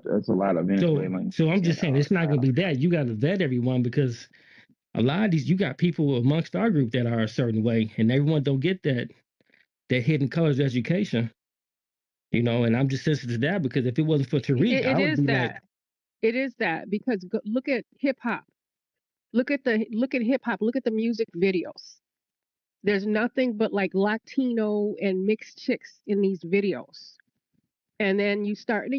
That's a lot of So, Venezuelan so I'm in just saying it's not South. gonna be that. You got to vet everyone because a lot of these you got people amongst our group that are a certain way, and everyone don't get that hidden colors education. And I'm just sensitive to that because if it wasn't for Tariq, It I would is be like, that. It is that because look at hip hop. Look at hip hop. Look at the music videos. There's nothing but like Latino and mixed chicks in these videos. And then you start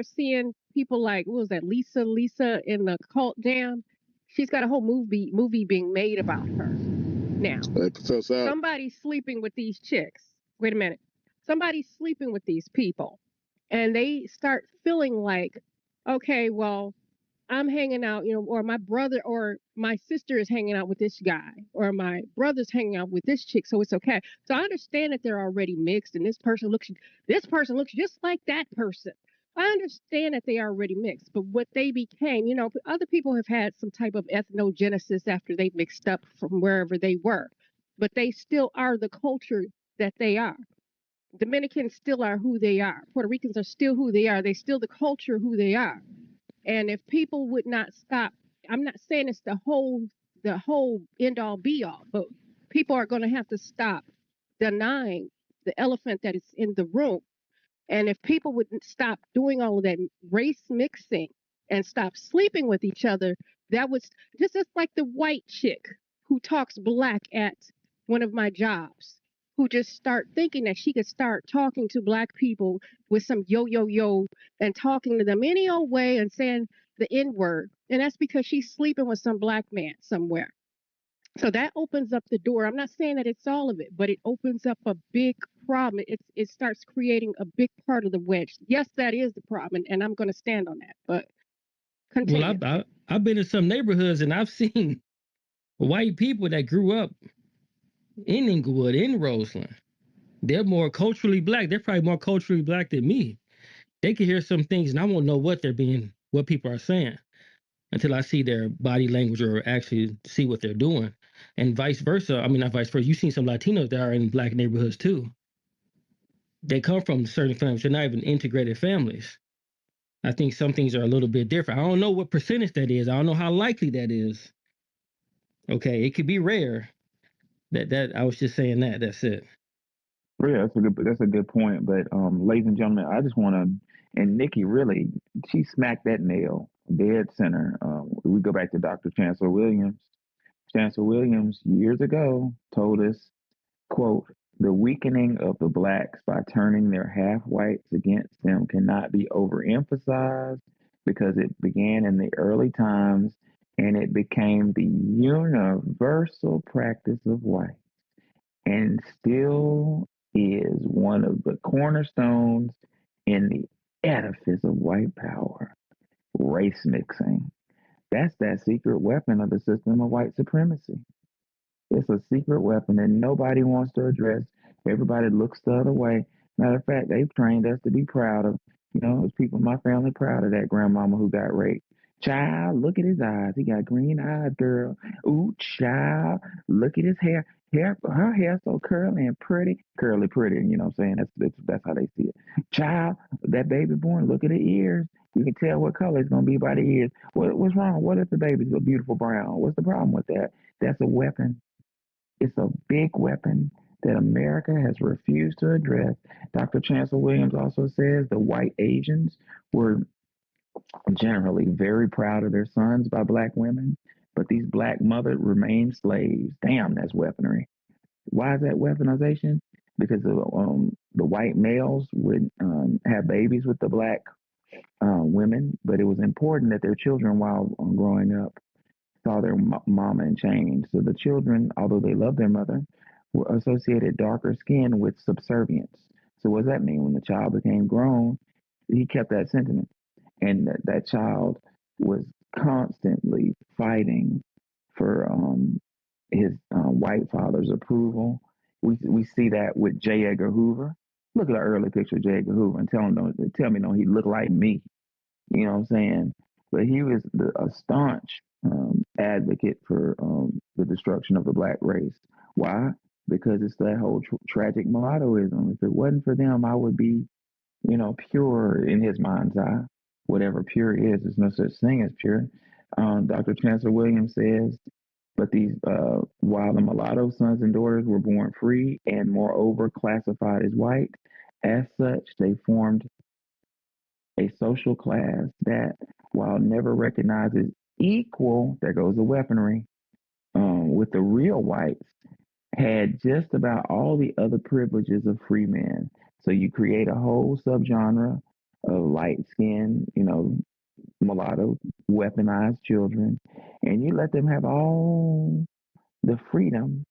seeing people like what was that Lisa in the Cult Jam. She's got a whole movie being made about her now. Professor, Somebody's sleeping with these chicks. Wait a minute. Somebody's sleeping with these people. And they start feeling like, okay, well, I'm hanging out, or my brother or my sister is hanging out with this guy, or my brother's hanging out with this chick, so it's okay. So I understand that they're already mixed, and this person looks just like that person. I understand that they are already mixed, but what they became, other people have had some type of ethnogenesis after they mixed up from wherever they were, but they still are the culture that they are. Dominicans still are who they are. Puerto Ricans are still who they are. They still the culture who they are. And if people would not stop, I'm not saying it's the whole end all be all, but people are going to have to stop denying the elephant that is in the room. And if people would stop doing all of that race mixing and stop sleeping with each other, that was just like the white chick who talks black at one of my jobs, who just start thinking that she could start talking to black people with some yo and talking to them any old way and saying the N word. And that's because she's sleeping with some black man somewhere. So that opens up the door. I'm not saying that it's all of it, but it opens up a big problem. It starts creating a big part of the wedge. Yes, that is the problem, and I'm going to stand on that. But well, continue. I've been in some neighborhoods and I've seen white people that grew up in Inglewood, in Roseland. They're more culturally black. They're probably more culturally black than me. They can hear some things and I won't know what people are saying until I see their body language or actually see what they're doing. And vice versa. I mean, not vice versa. You've seen some Latinos that are in black neighborhoods too. They come from certain families. They're not even integrated families. I think some things are a little bit different. I don't know what percentage that is. I don't know how likely that is. Okay, it could be rare. That I was just saying that. That's it. Well, yeah, that's a good point. But ladies and gentlemen, I just want to, and Nikki really, she smacked that nail dead center. We go back to Dr. Chancellor Williams. Chancellor Williams years ago told us, quote, the weakening of the blacks by turning their half whites against them cannot be overemphasized because it began in the early times and it became the universal practice of white and still is one of the cornerstones in the edifice of white power, race mixing. That's that secret weapon of the system of white supremacy. It's a secret weapon that nobody wants to address. Everybody looks the other way. Matter of fact, they've trained us to be proud of, there's people in my family proud of that grandmama who got raped. Child, look at his eyes. He got green eyes, girl. Ooh, child, look at his hair. Her hair so curly and pretty. Curly pretty, you know what I'm saying? That's how they see it. Child, that baby born, look at the ears. You can tell what color it's gonna be by the ears. What's wrong? What if the baby's a beautiful brown? What's the problem with that? That's a weapon. It's a big weapon that America has refused to address. Dr. Chancellor Williams also says the white Asians were generally very proud of their sons by black women, but these black mothers remained slaves. Damn, that's weaponry. Why is that weaponization? Because the white males would have babies with the black women, but it was important that their children, while growing up, saw their mama in chains. So the children, although they loved their mother, were associated darker skin with subservience. So what does that mean? When the child became grown, he kept that sentiment, and that child was constantly fighting for his white father's approval. We see that with J. Edgar Hoover. Look at the early picture of J. Edgar Hoover and tell me, don't he look like me? You know what I'm saying? But he was a staunch advocate for the destruction of the black race. Why? Because it's that whole tragic mulattoism. If it wasn't for them, I would be, pure in his mind's eye. whatever pure is. There's no such thing as pure. Dr. Chancellor Williams says, but while the mulatto sons and daughters were born free and moreover classified as white, as such, they formed a social class that, while never recognized as equal, there goes the weaponry, with the real whites, had just about all the other privileges of free men. So you create a whole subgenre of light skinned, mulatto, weaponized children, and you let them have all the freedom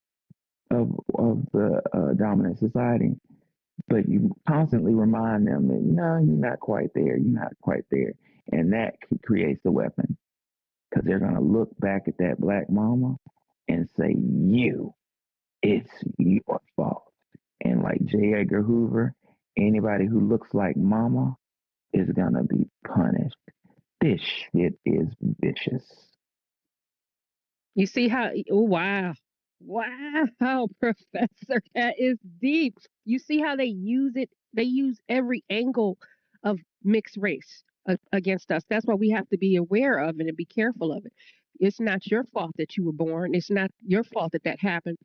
of the dominant society. But you constantly remind them that no, you're not quite there. You're not quite there, and that creates the weapon because they're gonna look back at that black mama and say, it's your fault." And like J. Edgar Hoover, anybody who looks like mama is gonna be punished. This shit is vicious. You see how, oh, wow. Wow, Professor, that is deep. You see how they use it? They use every angle of mixed race against us. That's why we have to be aware of it and be careful of it. It's not your fault that you were born. It's not your fault that that happened.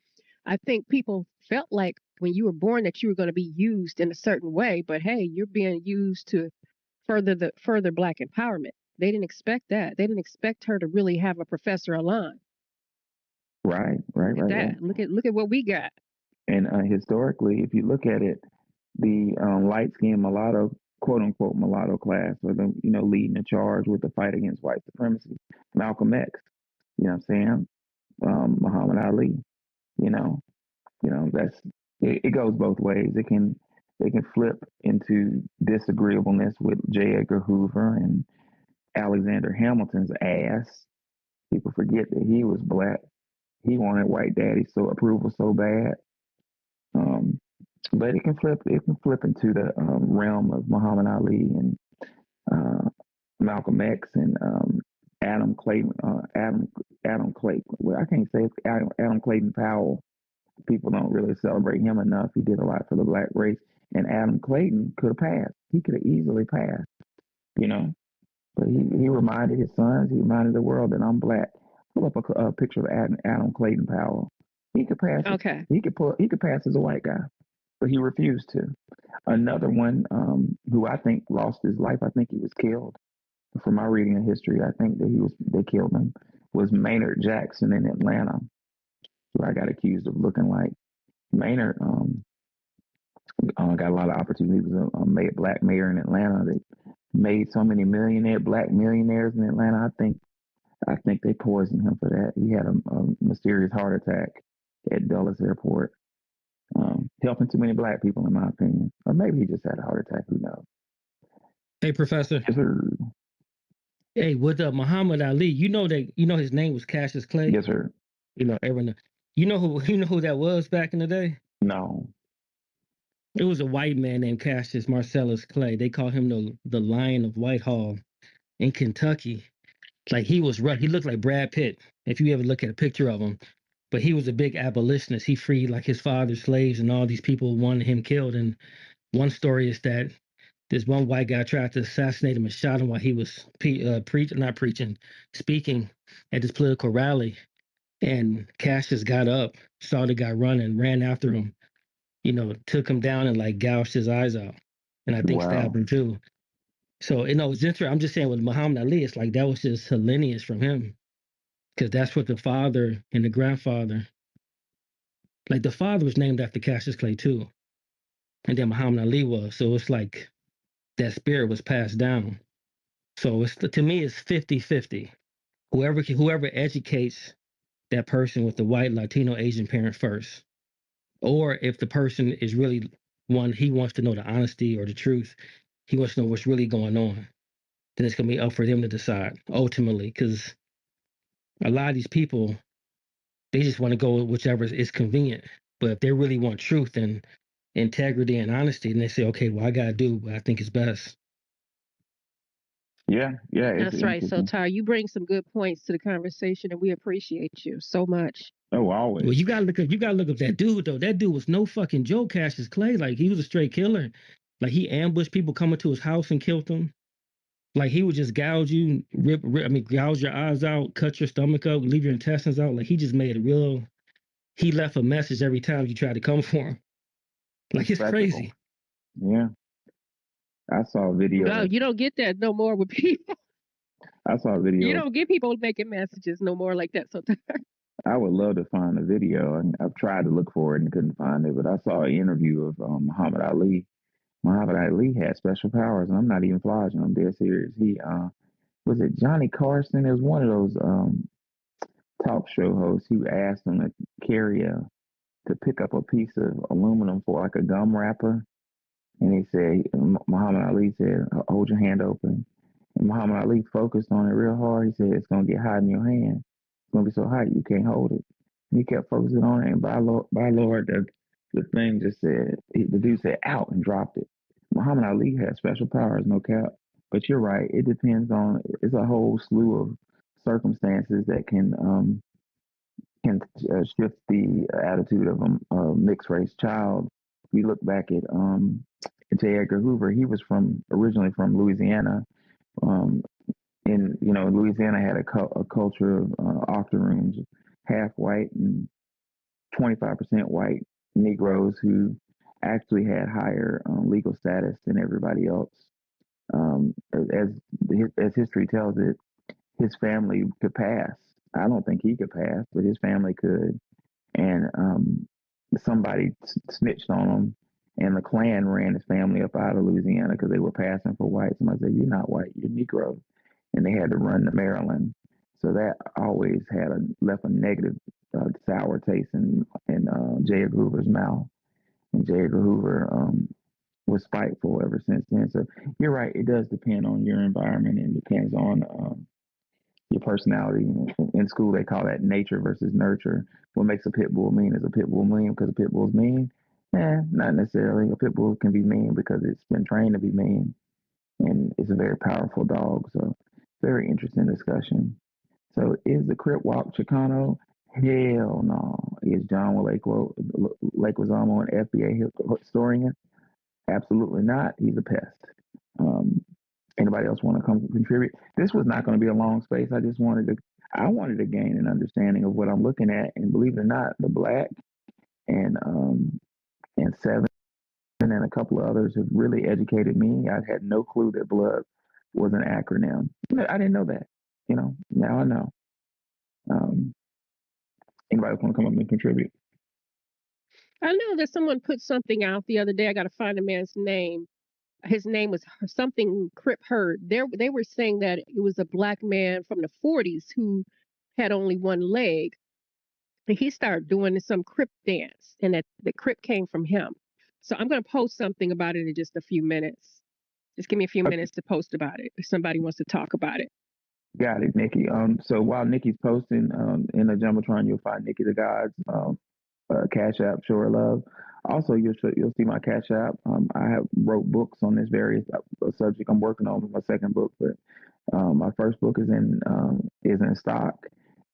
I think people felt like when you were born that you were going to be used in a certain way, but hey, you're being used to further black empowerment. They didn't expect that. They didn't expect her to really have a Professor Alon. Right, right, Look at right, right. that. Look at what we got. And historically, if you look at it, the light skinned mulatto, quote unquote mulatto class, or the leading the charge with the fight against white supremacy, Malcolm X. You know what I'm saying? Muhammad Ali. You know, that's it goes both ways. They can flip into disagreeableness with J. Edgar Hoover and Alexander Hamilton's ass. People forget that he was black. He wanted white daddy so approval so bad. Um, but it can flip. It can flip into the realm of Muhammad Ali and uh, Malcolm X and Adam Clayton. Adam Clayton. Well, I can't say it's Adam Clayton Powell. People don't really celebrate him enough. He did a lot for the black race. And Adam Clayton could have passed. He could have easily passed, you know. But he reminded his sons, he reminded the world that I'm black. Pull up a picture of Adam Clayton Powell. He could pass it. Okay. He could pass as a white guy, but he refused to. Another one who I think lost his life. I think he was killed. From my reading of history, I think that they killed him. Was Maynard Jackson in Atlanta, who I got accused of looking like. Maynard got a lot of opportunities. He was a black mayor in Atlanta. They made so many black millionaires in Atlanta. I think they poisoned him for that. He had a mysterious heart attack at Dulles Airport, helping too many black people, in my opinion. Or maybe he just had a heart attack. Who knows? Hey, Professor. Yes, sir. Hey, with Muhammad Ali, his name was Cassius Clay. Yes, sir. Everyone. You know who that was back in the day? No. It was a white man named Cassius Marcellus Clay. They called him the Lion of Whitehall in Kentucky. Like he was rough. He looked like Brad Pitt if you ever look at a picture of him. But he was a big abolitionist. He freed like his father's slaves, and all these people wanted him killed. And one story is that this one white guy tried to assassinate him and shot him while he was speaking at this political rally. And Cassius got up, saw the guy running, ran after him, took him down and like gouged his eyes out. And I think stabbed him too. So, it's interesting. I'm just saying with Muhammad Ali, it's like that was just lineage from him. Because that's what the father and the grandfather, like the father was named after Cassius Clay too. And then Muhammad Ali was. So it's like that spirit was passed down. So to me, it's 50-50. Whoever educates that person with the white, Latino, Asian parent first. Or if the person is really he wants to know the honesty or the truth. He wants to know what's really going on. Then it's going to be up for them to decide ultimately. Because a lot of these people, they just want to go with whichever is convenient. But if they really want truth and integrity and honesty, then they say, okay, well, I got to do what I think is best. Yeah. That's right. So, Tar, you bring some good points to the conversation, and we appreciate you so much. Oh, always. Well, you gotta look up that dude though. That dude was no fucking joke, Cassius Clay. Like he was a straight killer. Like he ambushed people coming to his house and killed them. Like he would just gouge you, gouge your eyes out, cut your stomach up, leave your intestines out. Like he just made it real. He left a message every time you tried to come for him. Like it's Spectacle. crazy. Yeah. I saw a No, video. you don't get that no more with people. I saw a You video. don't get people making messages no more like that sometimes. I would love to find a video, and I've tried to look for it and couldn't find it. But I saw an interview of Muhammad Ali. Muhammad Ali had special powers, and I'm not even flogging. I'm dead serious. He was it Johnny Carson? It was one of those talk show hosts. He asked him to carry to pick up a piece of aluminum for like a gum wrapper, and he said Muhammad Ali said, "Hold your hand open." And Muhammad Ali focused on it real hard. He said, "It's gonna get hot in your hand. It's gonna be so hot you can't hold it." And he kept focusing on it, and by Lord, the thing just said, the dude said, "Out," and dropped it. Muhammad Ali has special powers, no cap. But you're right. It depends on. It's a whole slew of circumstances that can shift the attitude of a mixed race child. We look back at J. Edgar Hoover. He was originally from Louisiana. Um, and Louisiana had a culture of octoroons, half white and 25% white Negroes who actually had higher legal status than everybody else. As history tells it, his family could pass. I don't think he could pass, but his family could. And somebody snitched on him, and the Klan ran his family up out of Louisiana because they were passing for white. Somebody said, "You're not white, you're Negro," and they had to run to Maryland. So that always left a negative, sour taste in J. Edgar Hoover's mouth. And J. Edgar Hoover was spiteful ever since then. So you're right; it does depend on your environment and depends on your personality. In school, they call that nature versus nurture. What makes a pit bull mean? Is a pit bull mean because a pit bull's mean? Not necessarily. A pit bull can be mean because it's been trained to be mean, and it's a very powerful dog. So, very interesting discussion. So, is the Crip walk Chicano? Hell no. Is John Leguizamo an FBA historian? Absolutely not. He's a pest. Um, Anybody else want to come contribute? This was not going to be a long space. I wanted to gain an understanding of what I'm looking at, and believe it or not, the Black and Seven and a couple of others have really educated me. I had no clue that blood was an acronym. I didn't know that. Now I know. Um, Anybody else want to come up and contribute? I know that someone put something out the other day. I got to find a man's name. His name was something Crip Heard. They were saying that it was a black man from the 40s who had only one leg. And he started doing some Crip dance, and that the Crip came from him. So I'm going to post something about it in just a few minutes. Just give me a few Okay, minutes to post about it if somebody wants to talk about it. got it, Nikki. So while Nikki's posting, in the Jumbotron, you'll find Nikki the Gods Cash App, Sure Love. Also, you'll see my Cash App. I have wrote books on this various subject. I'm working on my second book, but my first book is in stock.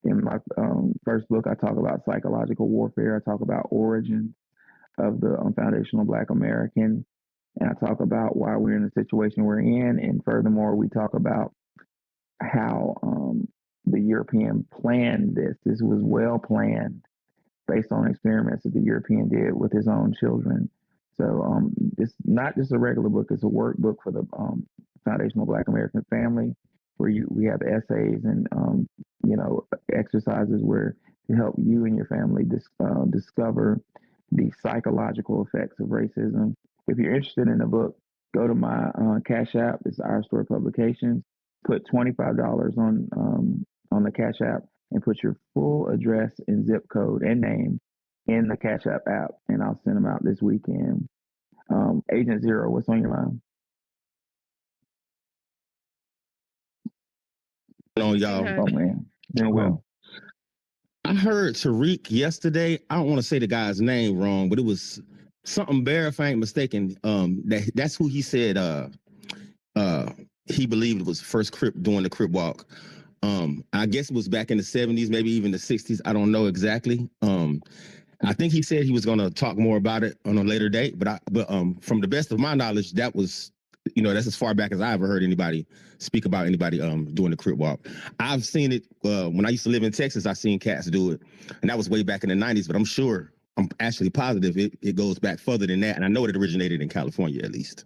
In my first book, I talk about psychological warfare. I talk about origins of the foundational Black American, and I talk about why we're in the situation we're in. And furthermore, we talk about how the European planned this. This was well planned based on experiments that the European did with his own children. So it's not just a regular book; it's a workbook for the foundational Black American family, where we have essays and exercises where to help you and your family discover the psychological effects of racism. If you're interested in the book, go to my Cash App. It's Our Story Publications. Put $25 on the Cash App and put your full address and zip code and name in the Cash app, and I'll send them out this weekend. Agent Zero, what's on your mind? On y'all. Oh man, doing well. I heard Tariq yesterday. I don't want to say the guy's name wrong, but it was something bare if I ain't mistaken. That's who he said he believed was the first Crip doing the Crip walk. I guess it was back in the 70s, maybe even the 60s. I don't know exactly. I think he said he was going to talk more about it on a later date, but from the best of my knowledge, that was you know, that's as far back as I ever heard anybody speak about anybody doing the Crip walk. I've seen it when I used to live in Texas. I seen cats do it, and that was way back in the 90s. But I'm actually positive it goes back further than that, and I know it originated in California at least.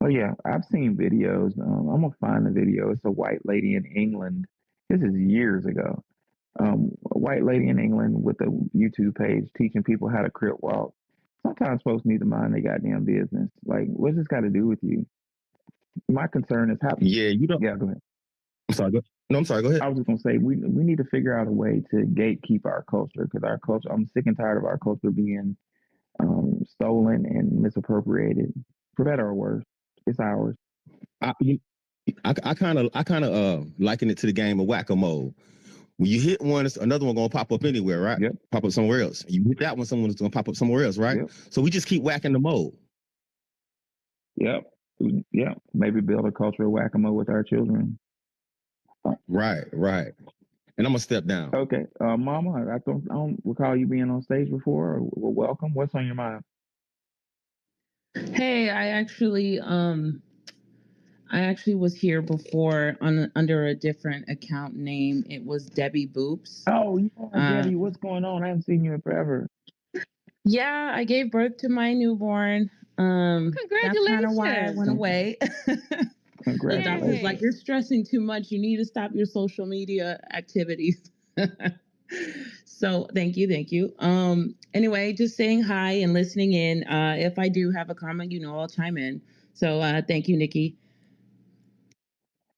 Oh yeah, I've seen videos. I'm gonna find the video. It's a white lady in England. This is years ago. A white lady in England with a YouTube page teaching people how to Crip walk. Sometimes folks need to mind their goddamn business. Like, what's this got to do with you? My concern is how. Yeah, you don't. Yeah, go ahead. I'm sorry. I'm sorry. Go ahead. I was just gonna say we need to figure out a way to gatekeep our culture because our culture. I'm sick and tired of our culture being stolen and misappropriated, for better or worse. It's ours. I kind of liken it to the game of whack-a-mole. When you hit one, another one gonna pop up anywhere, right? Yep. Pop up somewhere else. You hit that one, someone's gonna pop up somewhere else, right? Yep. So we just keep whacking the mole. Yep. Yeah. Maybe build a culture of whack-a-mole with our children. Right. And I'm gonna step down. Okay, Mama, I don't recall you being on stage before. Well, welcome. What's on your mind? Hey, I actually was here before under a different account name. It was Debbie Boops. Oh yeah, Debbie, what's going on? I haven't seen you in forever. Yeah, I gave birth to my newborn. Congratulations. That's kind of why I went away. Congratulations. I was like, you're stressing too much. You need to stop your social media activities. So thank you. Anyway, just saying hi and listening in. If I do have a comment, I'll chime in. So thank you, Nikki.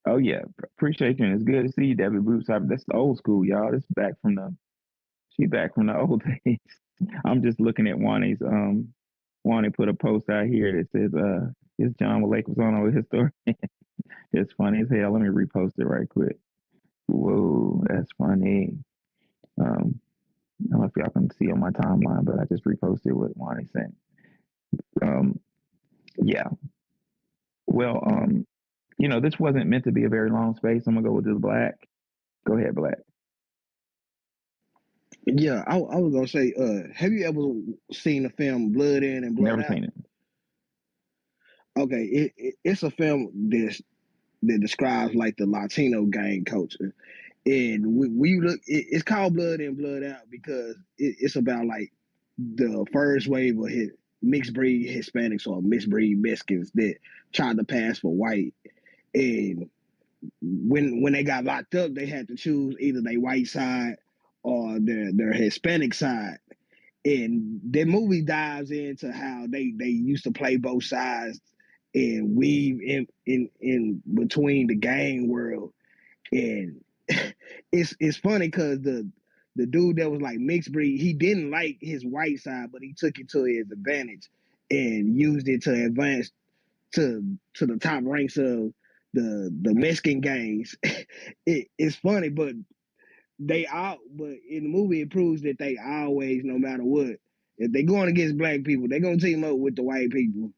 Oh yeah, appreciate you. And it's good to see you, Debbie Boots. That's the old school, y'all. She's back from the old days. I'm just looking at Wani's. Wani put a post out here that says, "Is John Lake was on over his story." It's funny as hell. Let me repost it right quick. Whoa, that's funny. I don't know if y'all can see on my timeline, but I just reposted what Wani sent. Yeah. Well, this wasn't meant to be a very long space. I'm gonna go with this Black. Go ahead, Black. Yeah, I was gonna say, have you ever seen the film Blood In and Blood Never Out? seen it. Okay, it's a film that describes like the Latino gang culture, and we look. It's called Blood In, Blood Out because it's about like the first wave of mixed breed Hispanics or mixed breed Mexicans that tried to pass for white, and when they got locked up, they had to choose either their white side or their Hispanic side. And the movie dives into how they used to play both sides and weave in between the gang world. And it's funny because the dude that was like mixed breed, he didn't like his white side, but he took it to his advantage and used it to advance to the top ranks of the Mexican gangs. It's funny, but but in the movie it proves that they always, no matter what, if they going against black people, they're gonna team up with the white people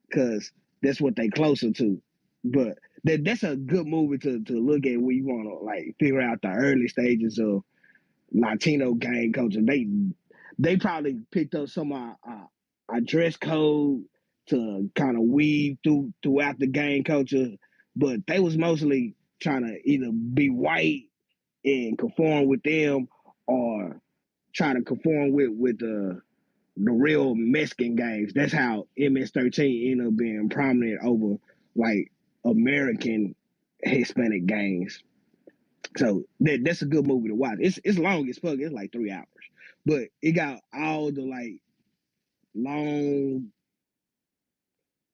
because that's what they closer to. But that's a good movie to look at when you want to like figure out the early stages of Latino gang culture. They probably picked up some of our dress code to kind of weave throughout the gang culture, but they was mostly trying to either be white and conform with them or try to conform with the real Mexican gangs. That's how MS-13 ended up being prominent over like American Hispanic gangs. So that's a good movie to watch. It's long as fuck. It's like 3 hours, but it got all the like long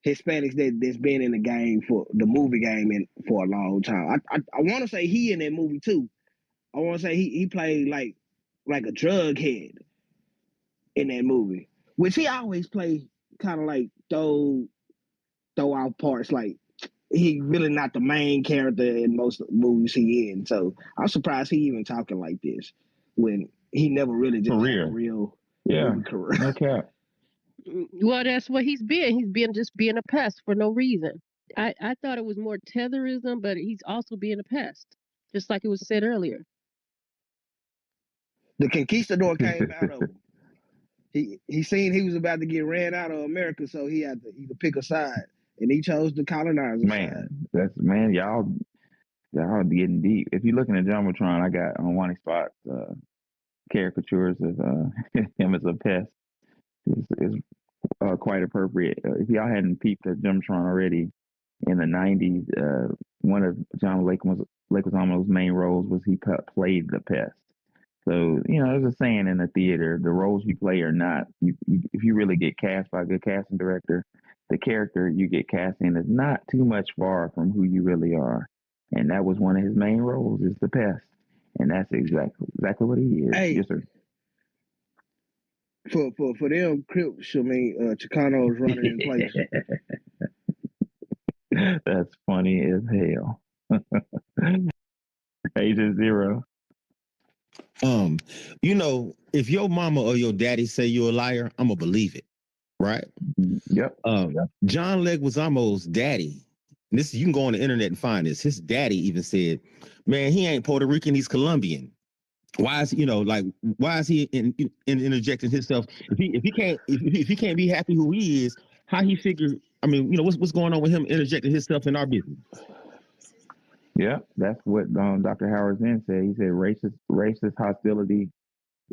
Hispanics that's been in the game for the movie game and for a long time. I want to say he in that movie too. I want to say he played like a drug head in that movie, which he always play kind of like throw out parts. Like he really not the main character in most movies he in. So I'm surprised he even talking like this when he never really just had a real movie career. No cap. Well, that's what he's been. He's been just being a pest for no reason. I thought it was more tetherism, but he's also being a pest, just like it was said earlier. The conquistador came out of him. He seen he was about to get ran out of America, so he had to either pick a side, and he chose the colonizer side. Man, y'all getting deep. If you're looking at Jumbotron, I got on one spot caricatures of him as a pest. It's quite appropriate. If y'all hadn't peeped at Jumbotron already, in the 90s, one of John Leguizamo's main roles was he played the pest. So, there's a saying in the theater, the roles you play are not, if you really get cast by a good casting director, the character you get cast in is not too much far from who you really are. And that was one of his main roles, is the pest. And that's exactly what he is. Hey, yes, sir. For them, Crip, Chicano is running in place. That's funny as hell. Agent Zero. If your mama or your daddy say you're a liar, I'm gonna believe it, right? Yep. John Leguizamo's daddy. This you can go on the internet and find this. His daddy even said, "Man, he ain't Puerto Rican, he's Colombian. Why is why is he interjecting himself? If he can't be happy who he is, how he figure? I mean, what's going on with him interjecting himself in our business?" Yeah, that's what Dr. Howard Zinn said. He said racist hostility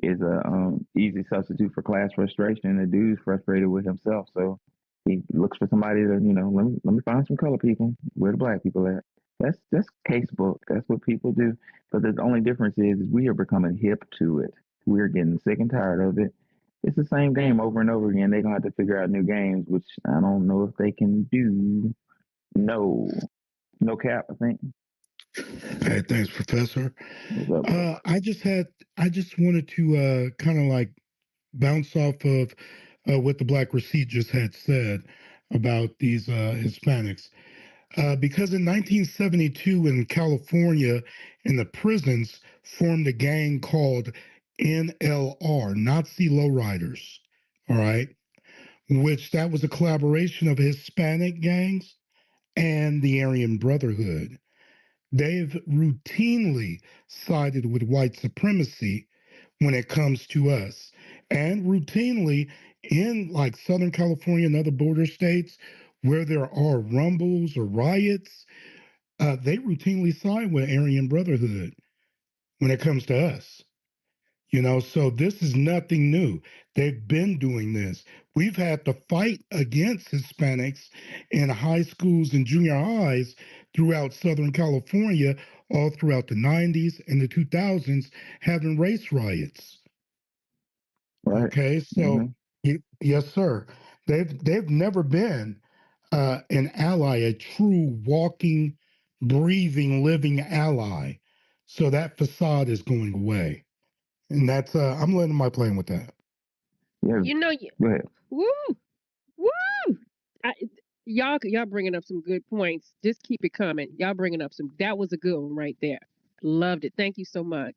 is a easy substitute for class frustration. The dude's frustrated with himself, so he looks for somebody to, let me find some color people. Where the black people at? That's casebook. That's what people do. But the only difference is we are becoming hip to it. We're getting sick and tired of it. It's the same game over and over again. They're gonna have to figure out new games, which I don't know if they can do. No cap, I think. Hey, thanks, Professor. I just wanted to kind of like bounce off of what the Black Receipt just had said about these Hispanics. Because in 1972 in California, in the prisons, formed a gang called NLR, Nazi Lowriders, all right, which that was a collaboration of Hispanic gangs and the Aryan Brotherhood. They've routinely sided with white supremacy when it comes to us. And routinely in like Southern California and other border states where there are rumbles or riots, they routinely side with Aryan Brotherhood when it comes to us. So this is nothing new. They've been doing this. We've had to fight against Hispanics in high schools and junior highs throughout Southern California, all throughout the 90s and the 2000s, having race riots. Right. Okay, so yes, sir. They've never been an ally, a true walking, breathing, living ally. So that facade is going away. And that's I'm letting my plane with that. Yeah. Go ahead. Woo, woo. Y'all bringing up some good points. Just keep it coming. Y'all bringing up some. That was a good one right there. Loved it. Thank you so much.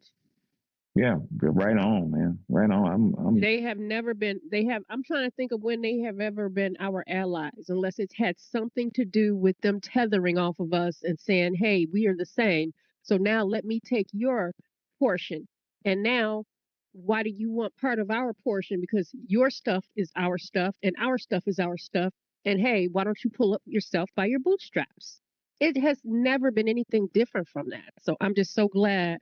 Yeah, right on, man. Right on. They have never been. I'm trying to think of when they have ever been our allies, unless it's had something to do with them tethering off of us and saying, "Hey, we are the same. So now let me take your portion." And now, why do you want part of our portion? Because your stuff is our stuff, and our stuff is our stuff. And hey, why don't you pull up yourself by your bootstraps? It has never been anything different from that. So I'm just so glad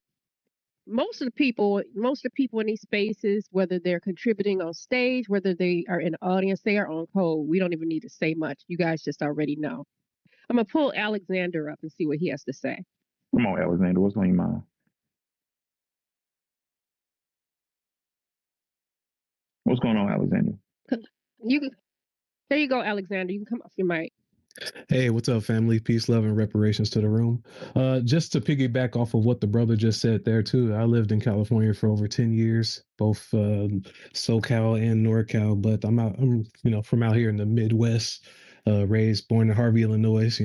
most of the people in these spaces, whether they're contributing on stage, whether they are in the audience, they are on code. We don't even need to say much. You guys just already know. I'm gonna pull Alexander up and see what he has to say. Come on, Alexander. What's on your mind? What's going on, Alexander? There you go, Alexander. You can come off your mic. Hey, what's up, family? Peace, love, and reparations to the room. Just to piggyback off of what the brother just said there, too. I lived in California for over 10 years, both SoCal and NorCal, but I'm from out here in the Midwest, born in Harvey, Illinois,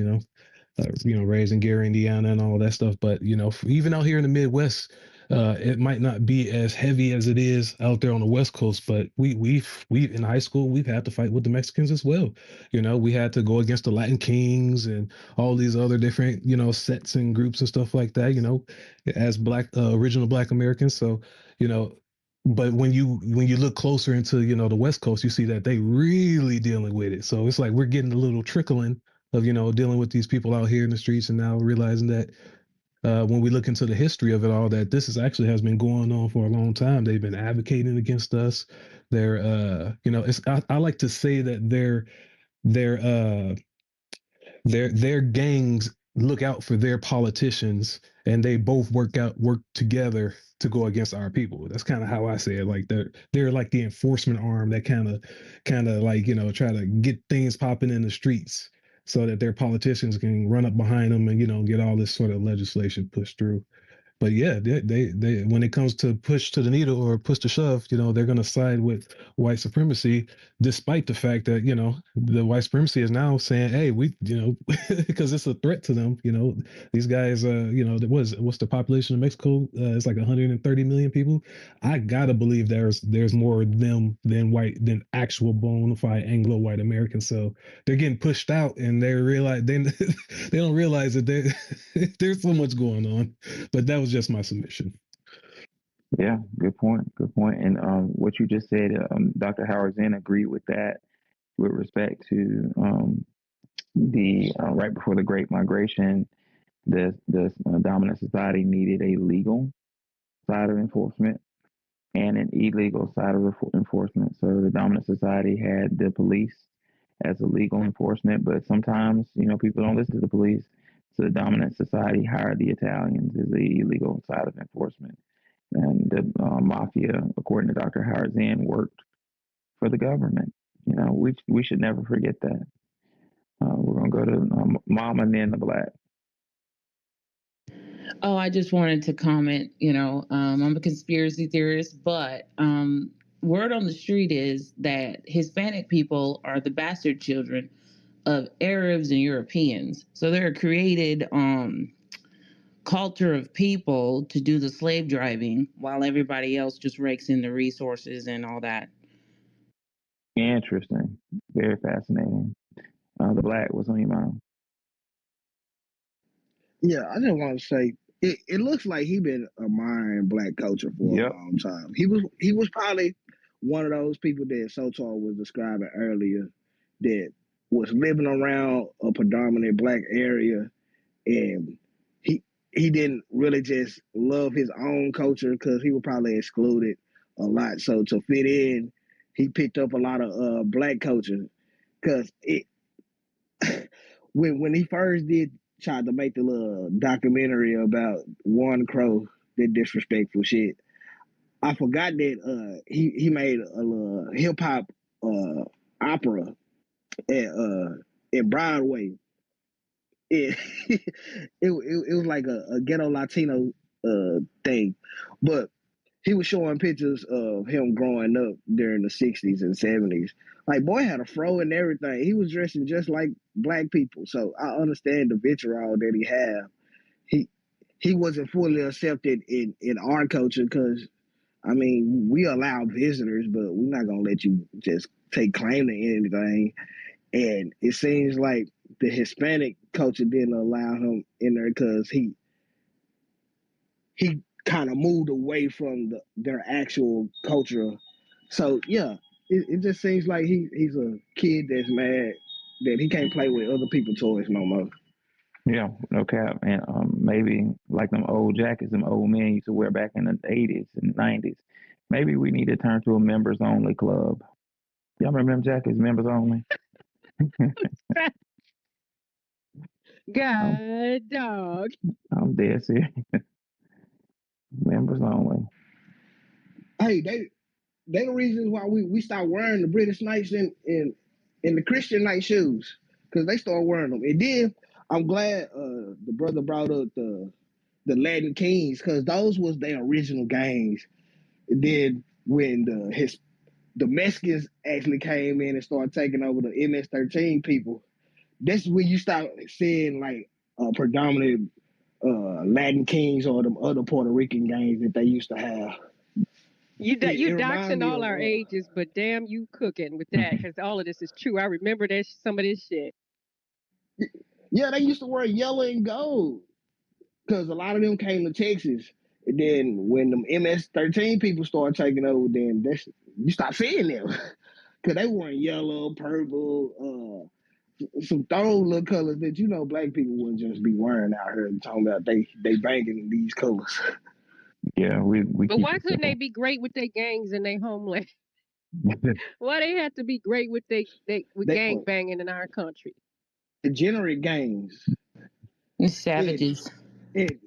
raised in Gary, Indiana, and all that stuff. But, even out here in the Midwest, it might not be as heavy as it is out there on the West Coast, but we in high school we've had to fight with the Mexicans as well. We had to go against the Latin Kings and all these other different sets and groups and stuff like that. As original Black Americans. So but when you look closer into the West Coast, you see that they really dealing with it. So it's like we're getting a little trickling of dealing with these people out here in the streets, and now realizing that when we look into the history of it all, that this is actually has been going on for a long time. They've been advocating against us. They're it's I like to say that they're their gangs look out for their politicians, and they both work together to go against our people. That's kind of how I say it. Like they're like the enforcement arm that kind of like try to get things popping in the streets so that their politicians can run up behind them and get all this sort of legislation pushed through. But yeah, they when it comes to push to the needle or push to shove, they're going to side with white supremacy, despite the fact that the white supremacy is now saying, hey, we because it's a threat to them. These guys, what's the population of Mexico? It's like 130 million people. I gotta believe there's more of them than actual bona fide Anglo white Americans. So they're getting pushed out, and they realize they don't realize that there's so much going on. But that was just my submission. Yeah, good point. Good point. And what you just said, Dr. Howard Zinn agreed with that with respect to the right before the Great Migration, the dominant society needed a legal side of enforcement and an illegal side of enforcement. So the dominant society had the police as a legal enforcement, but sometimes people don't listen to the police. So the dominant society hired the Italians as the illegal side of enforcement. And the mafia, according to Dr. Howard Zinn, worked for the government. We should never forget that. We're gonna go to Mom and then the Black. Oh, I just wanted to comment. I'm a conspiracy theorist, but word on the street is that Hispanic people are the bastard children of Arabs and Europeans. So they're a created culture of people to do the slave driving while everybody else just rakes in the resources and all that. Interesting. Very fascinating. The Black, what's on your mind? Yeah, I just want to say it looks like he been admiring black culture for Yep. a long time. He was probably one of those people that Sotar was describing earlier that was living around a predominant black area, and he didn't really just love his own culture because he was probably excluded a lot. So to fit in, he picked up a lot of black culture because it when he first tried to make the little documentary about One Crow, that disrespectful shit. I forgot that he made a little hip hop opera at Broadway. It, it was like a ghetto Latino thing, but he was showing pictures of him growing up during the 60s and 70s. Like, boy had a fro and everything. He was dressing just like black people. So I understand the vitriol that he had. He wasn't fully accepted in our culture because, I mean, we allow visitors, but we're not going to let you just take claim to anything. And it seems like the Hispanic culture didn't allow him in there because he kind of moved away from their actual culture. So yeah, it just seems like he's a kid that's mad that he can't play with other people's toys no more. Yeah, no cap. And maybe like them old jackets them old men used to wear back in the 80s and 90s. Maybe we need to turn to a members only club. Y'all remember them jackets, members only? God dog. I'm dead serious. Members only. Hey, they the reasons why we stopped wearing the British Knights in the Christian Knight shoes because they started wearing them. And then I'm glad the brother brought up the Latin Kings because those was their original gangs. And then when the Mexicans actually came in and started taking over the MS-13 people, that's when you start seeing like predominant Latin Kings or them other Puerto Rican gangs that they used to have. You It reminds doxing me all of our ages, but damn, you cooking with that because all of this is true. I remember that some of this shit. yeah, they used to wear yellow and gold because a lot of them came to Texas. And then when them MS-13 people started taking over, then you start seeing them because they weren't yellow, purple. some throw little colors that black people wouldn't just be wearing out here and talking about they banging in these colors. Yeah, we But keep why it couldn't they simple. be great with their gangs in their homeland? Why they have to be great with with They gang banging in our country? degenerate gangs. And Savages. and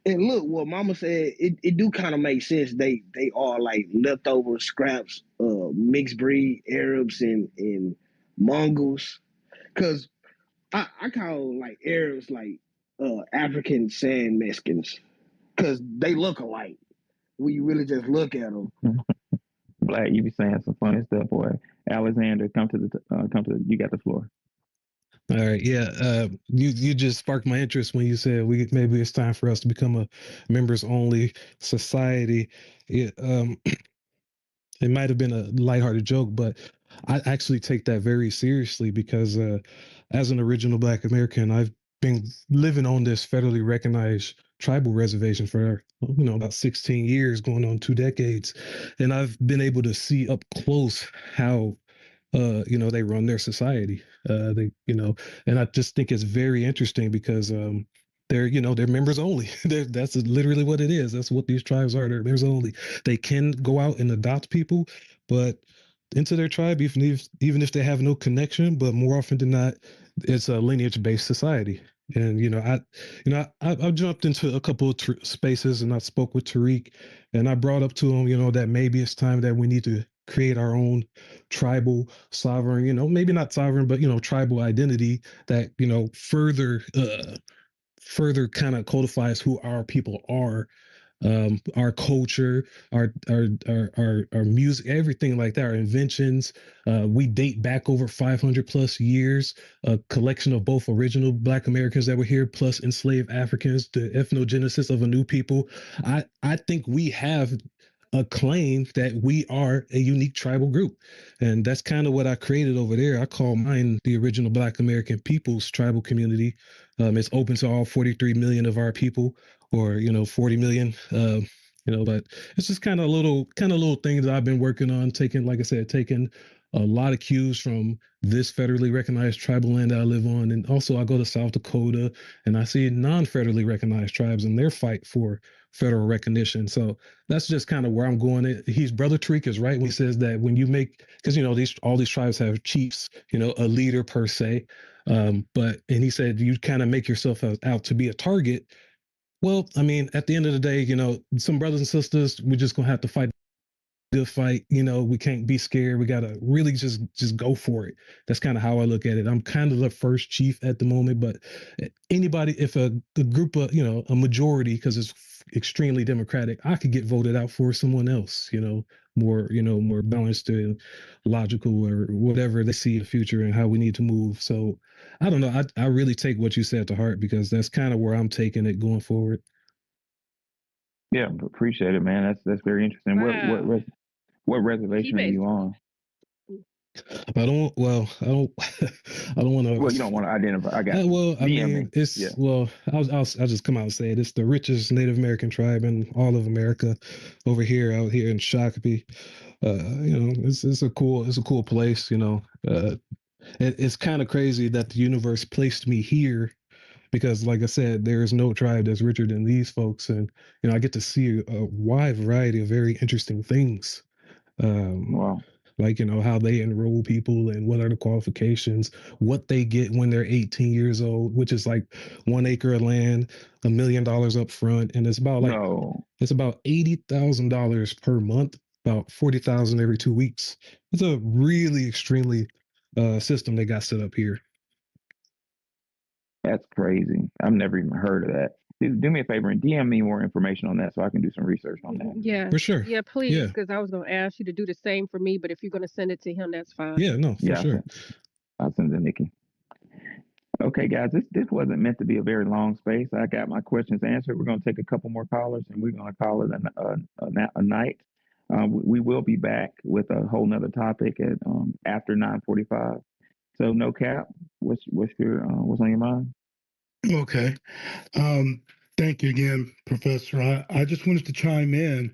and look, what Mama said, it do kind of make sense. They are like leftover scraps, mixed breed Arabs and Mongols. Cause I call like Arabs like African sand Mexicans, cause they look alike when you really just look at them. Black, you be saying some funny stuff, boy. Alexander, come to you got the floor. All right, yeah. You just sparked my interest when you said maybe it's time for us to become a members only society. It might have been a lighthearted joke, but I actually take that very seriously because as an original Black American, I've been living on this federally recognized tribal reservation for about 16 years, going on 2 decades, and I've been able to see up close how they run their society. And I just think it's very interesting because they're members only. That's literally what it is. That's what these tribes are. They're members only. They can go out and adopt people, but into their tribe, even if they have no connection, but more often than not, it's a lineage-based society. And I jumped into a couple of spaces and I spoke with Tariq, and I brought up to him, that maybe it's time that we need to create our own tribal sovereign, maybe not sovereign, but tribal identity that further kind of codifies who our people are, our culture, our music, everything like that, our inventions. We date back over 500 plus years, a collection of both original Black Americans that were here plus enslaved Africans, the ethnogenesis of a new people. I think we have a claim that we are a unique tribal group. And that's kind of what I created over there. I call mine the original Black American People's Tribal Community. It's open to all 43 million of our people, or 40 million. But it's just kind of little things that I've been working on, taking a lot of cues from this federally recognized tribal land that I live on. And also I go to South Dakota and I see non-federally recognized tribes and their fight for federal recognition. So that's just kind of where I'm going. Brother Tariq is right when he says that when you make, because all these tribes have chiefs, a leader per se. And he said you kind of make yourself out to be a target. Well, I mean, at the end of the day, some brothers and sisters, we're just gonna have to fight good fight. We can't be scared. We gotta really just go for it. That's kind of how I look at it. I'm kind of the first chief at the moment, but anybody, if a group of, a majority, because it's extremely democratic, I could get voted out for someone else, more balanced and logical, or whatever they see the future and how we need to move. So I don't know. I really take what you said to heart, because that's kind of where I'm taking it going forward. Yeah, appreciate it, man. That's very interesting. Wow. What reservation are you on? I don't want to. Well, you don't want to identify. I got you. Well, I mean, it's yeah. Well, I'll just come out and say it. It's the richest Native American tribe in all of America, out here in Shakopee. It's a cool place. It's kind of crazy that the universe placed me here, because, like I said, there is no tribe that's richer than these folks, and I get to see a wide variety of very interesting things. Wow. Like, how they enroll people and what are the qualifications, what they get when they're 18 years old, which is like 1 acre of land, $1 million up front. And it's about it's about $80,000 per month, about 40,000 every 2 weeks. It's a really extremely system they got set up here. That's crazy. I've never even heard of that. Do me a favor and DM me more information on that so I can do some research on that. Yeah. For sure. Yeah, please, because I was going to ask you to do the same for me, but if you're going to send it to him, that's fine. Yeah, no, for sure. I'll send it to Nikki. Okay, guys, this wasn't meant to be a very long space. I got my questions answered. We're going to take a couple more callers, and we're going to call it a night. We will be back with a whole nother topic at after 9:45. So, no cap. What's on your mind? Okay. Thank you again, Professor. I just wanted to chime in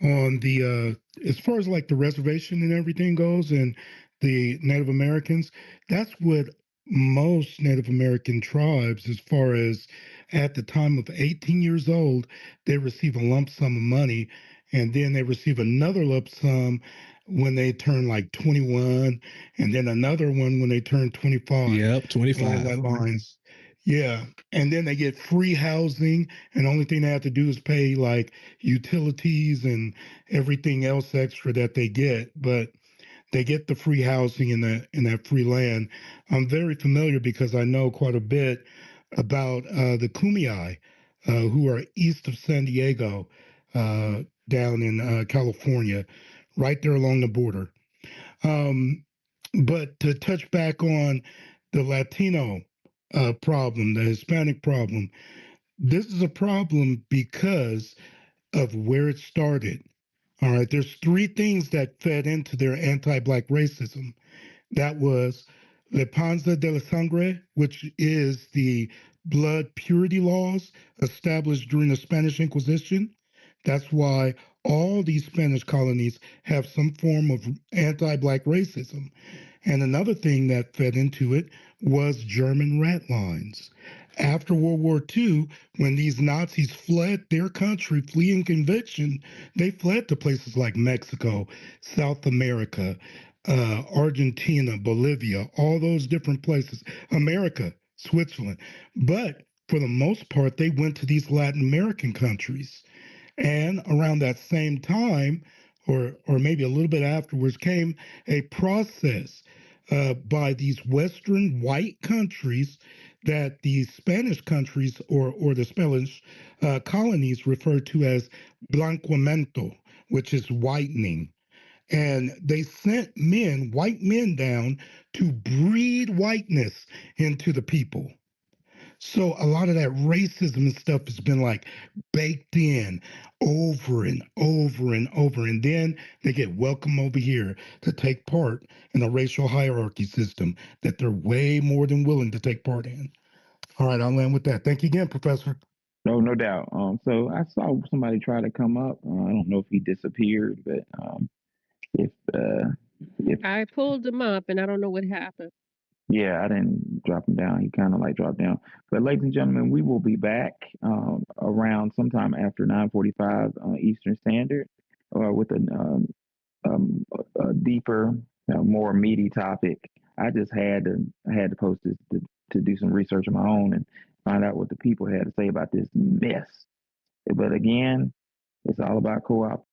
on the as far as like the reservation and everything goes, and the Native Americans, that's what most Native American tribes, as far as at the time of 18 years old, they receive a lump sum of money, and then they receive another lump sum when they turn like 21, and then another one when they turn 25. Yep, 25. Along that lines. Yeah. And then they get free housing, and the only thing they have to do is pay like utilities and everything else extra that they get. But they get the free housing in that free land. I'm very familiar because I know quite a bit about the Kumeyaay, who are east of San Diego, down in California, right there along the border. But to touch back on the Latino problem, the Hispanic problem, this is a problem because of where it started. All right, there's three things that fed into their anti-black racism. That was La Panza de la Sangre, which is the blood purity laws established during the Spanish Inquisition. That's why all these Spanish colonies have some form of anti-black racism. And another thing that fed into it was German rat lines. After World War II, when these Nazis fled their country, fleeing conviction, they fled to places like Mexico, South America, Argentina, Bolivia, all those different places, America, Switzerland. But for the most part, they went to these Latin American countries. And around that same time, or maybe a little bit afterwards, came a process by these Western white countries that the Spanish countries or the Spanish colonies refer to as blanqueamiento, which is whitening. And they sent men, white men, down to breed whiteness into the people. So a lot of that racism and stuff has been like baked in over and over and over. And then they get welcome over here to take part in a racial hierarchy system that they're way more than willing to take part in. All right, I'll land with that. Thank you again, Professor. No doubt. So I saw somebody try to come up. I don't know if he disappeared, but if if I pulled him up and I don't know what happened. yeah, I didn't drop him down. He kind of like dropped down. But ladies and gentlemen, we will be back around sometime after 9:45 Eastern Standard with a deeper, more meaty topic. I had to post this to do some research of my own and find out what the people had to say about this mess. But again, it's all about co-op.